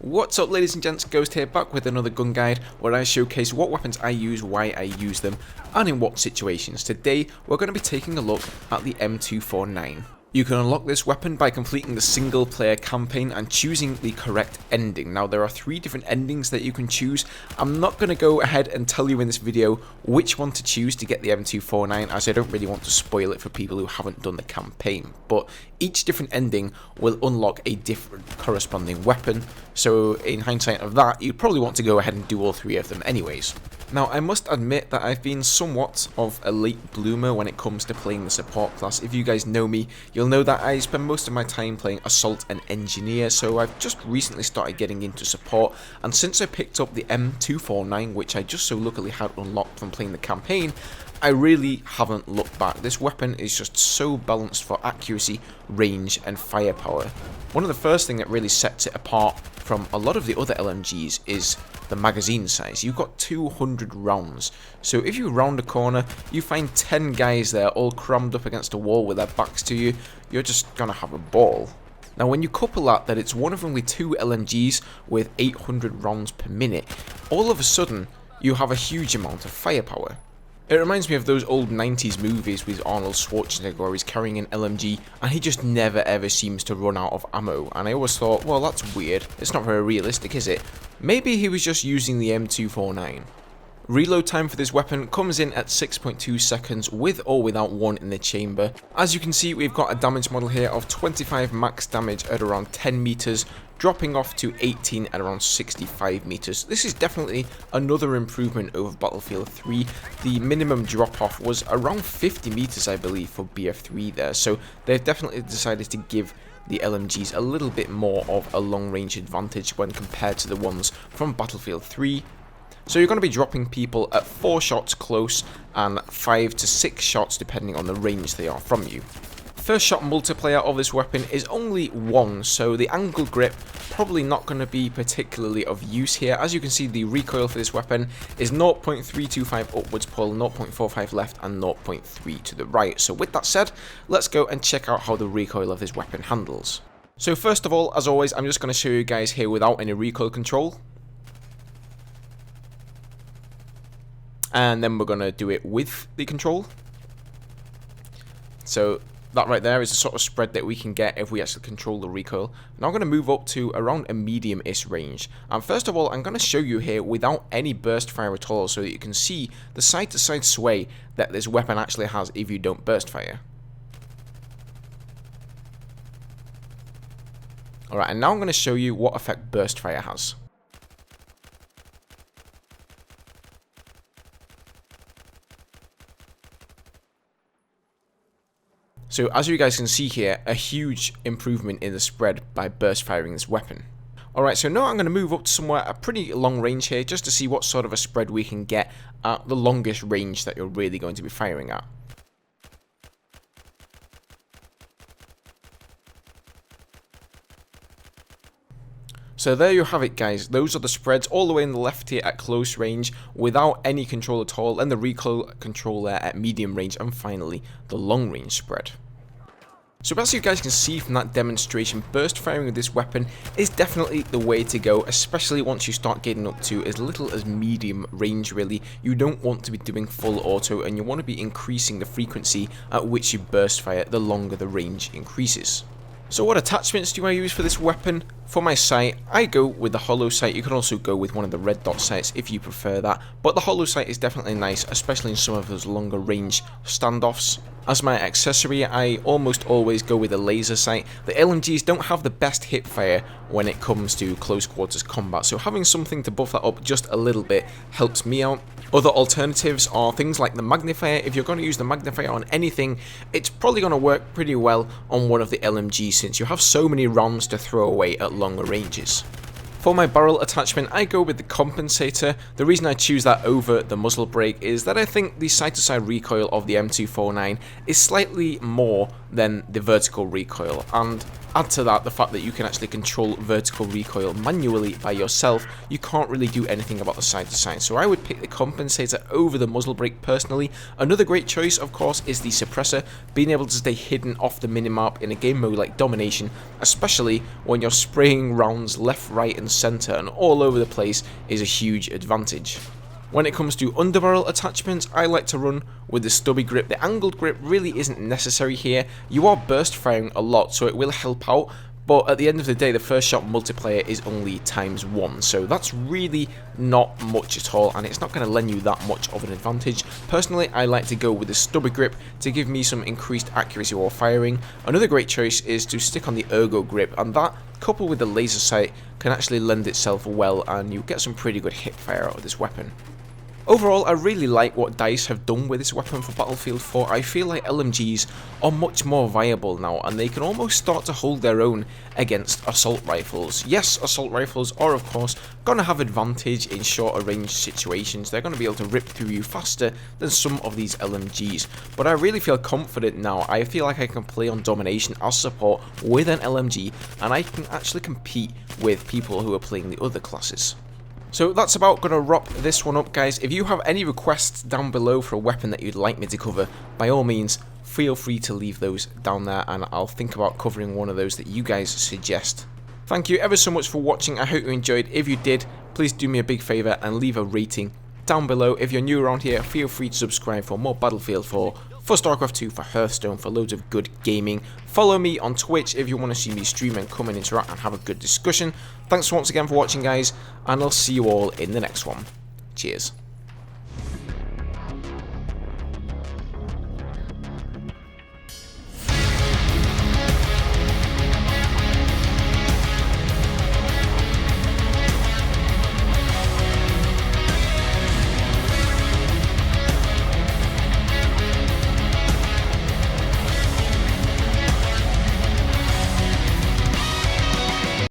What's up, ladies and gents, Ghost here, back with another gun guide where I showcase what weapons I use, why I use them, and in what situations. Today we're going to be taking a look at the M249. You can unlock this weapon by completing the single player campaign and choosing the correct ending. Now there are 3 different endings that you can choose. I'm not going to go ahead and tell you in this video which one to choose to get the M249, as I don't really want to spoil it for people who haven't done the campaign. But each different ending will unlock a different corresponding weapon, so in hindsight of that, you'd probably want to go ahead and do all 3 of them anyways. Now, I must admit that I've been somewhat of a late bloomer when it comes to playing the support class. If you guys know me, you'll know that I spend most of my time playing Assault and Engineer, so I've just recently started getting into support, and since I picked up the M249, which I just so luckily had unlocked from playing the campaign, I really haven't looked back. This weapon is just so balanced for accuracy, range, and firepower. One of the first things that really sets it apart from a lot of the other LMGs is the magazine size. You've got 200 rounds, so if you round a corner, you find 10 guys there all crammed up against a wall with their backs to you, you're just gonna have a ball. Now when you couple that it's one of only 2 LMGs with 800 rounds per minute, all of a sudden you have a huge amount of firepower. It reminds me of those old 90s movies with Arnold Schwarzenegger where he's carrying an LMG and he just never ever seems to run out of ammo, and I always thought, well, that's weird, it's not very realistic, is it? Maybe he was just using the M249. Reload time for this weapon comes in at 6.2 seconds with or without one in the chamber. As you can see, we've got a damage model here of 25 max damage at around 10 meters, dropping off to 18 at around 65 meters. This is definitely another improvement over Battlefield 3. The minimum drop off was around 50 meters, I believe, for BF3 there, so they've definitely decided to give the LMGs a little bit more of a long range advantage when compared to the ones from Battlefield 3. So you're going to be dropping people at 4 shots close and 5 to 6 shots depending on the range they are from you. First shot multiplayer of this weapon is only 1, so the angle grip probably not going to be particularly of use here. As you can see, the recoil for this weapon is 0.325 upwards pull, 0.45 left and 0.3 to the right. So with that said, let's go and check out how the recoil of this weapon handles. So first of all, as always, I'm just going to show you guys here without any recoil control. And then we're going to do it with the control. So that right there is the sort of spread that we can get if we actually control the recoil. Now I'm going to move up to around a medium-ish range. And first of all, I'm going to show you here without any burst fire at all, so that you can see the side-to-side sway that this weapon actually has if you don't burst fire. Alright, and now I'm going to show you what effect burst fire has. So as you guys can see here, a huge improvement in the spread by burst firing this weapon. Alright, so now I'm going to move up to somewhere a pretty long range here just to see what sort of a spread we can get at the longest range that you're really going to be firing at. So there you have it, guys. Those are the spreads all the way in the left here at close range without any control at all, and the recoil control there at medium range, and finally the long range spread. So as you guys can see from that demonstration, burst firing with this weapon is definitely the way to go, especially once you start getting up to as little as medium range really. You don't want to be doing full auto, and you want to be increasing the frequency at which you burst fire the longer the range increases. So what attachments do I use for this weapon? For my sight, I go with the hollow sight. You can also go with one of the red dot sights if you prefer that, but the hollow sight is definitely nice, especially in some of those longer range standoffs. As my accessory, I almost always go with a laser sight. The LMGs don't have the best hip fire when it comes to close quarters combat, so having something to buff that up just a little bit helps me out. Other alternatives are things like the magnifier. If you're going to use the magnifier on anything, it's probably going to work pretty well on one of the LMGs since you have so many rounds to throw away at longer ranges. For my barrel attachment, I go with the compensator. The reason I choose that over the muzzle brake is that I think the side-to-side recoil of the M249 is slightly more than the vertical recoil, and Add to that the fact that you can actually control vertical recoil manually by yourself, you can't really do anything about the side to side. So I would pick the compensator over the muzzle brake personally. Another great choice, of course, is the suppressor. Being able to stay hidden off the minimap in a game mode like Domination, especially when you're spraying rounds left, right and centre and all over the place, is a huge advantage. When it comes to underbarrel attachments, I like to run with the stubby grip. The angled grip really isn't necessary here. You are burst firing a lot, so it will help out, but at the end of the day, the first shot multiplier is only ×1, so that's really not much at all, and it's not going to lend you that much of an advantage. Personally, I like to go with the stubby grip to give me some increased accuracy while firing. Another great choice is to stick on the ergo grip, and that, coupled with the laser sight, can actually lend itself well, and you get some pretty good hip fire out of this weapon. Overall, I really like what DICE have done with this weapon for Battlefield 4. I feel like LMGs are much more viable now, and they can almost start to hold their own against assault rifles. Yes, assault rifles are of course going to have advantage in shorter range situations. They're going to be able to rip through you faster than some of these LMGs, but I really feel confident now. I feel like I can play on Domination as support with an LMG, and I can actually compete with people who are playing the other classes. So that's about going to wrap this one up, guys. If you have any requests down below for a weapon that you'd like me to cover, by all means, feel free to leave those down there, and I'll think about covering one of those that you guys suggest. Thank you ever so much for watching. I hope you enjoyed. If you did, please do me a big favour and leave a rating down below. If you're new around here, feel free to subscribe for more Battlefield 4, for StarCraft 2, for Hearthstone, for loads of good gaming. Follow me on Twitch if you want to see me stream and come and interact and have a good discussion. Thanks once again for watching, guys, and I'll see you all in the next one. Cheers.